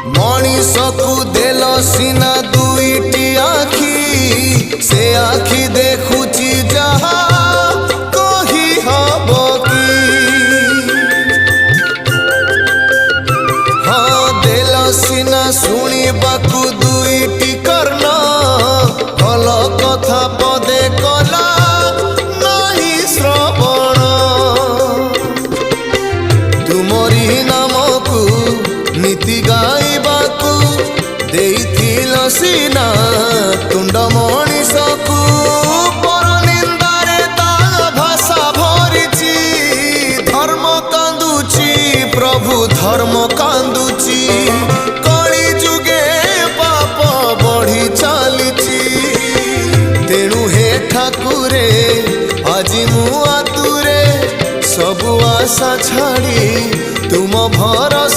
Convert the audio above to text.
मनीष को देल सीना दुईटी आखि से आखि देखुची जहा कही हब कि हाँ देल सीना शुणिबाकू दुईटी कर्ण भल कथा पदे कला नहीं श्रवण तुमरी नामकू नीति गाइबाकू देइथिल सीना तुंड मनीषकू पर निंदारे ता भाषा भरिची धर्म कांदुची प्रभु धर्म कांदुची कली जुगे पाप बढ़ी चलीची तेणु हे ठाकुरे आजी मु आतुरे सबु आशा छाड़ी तुम भरोसा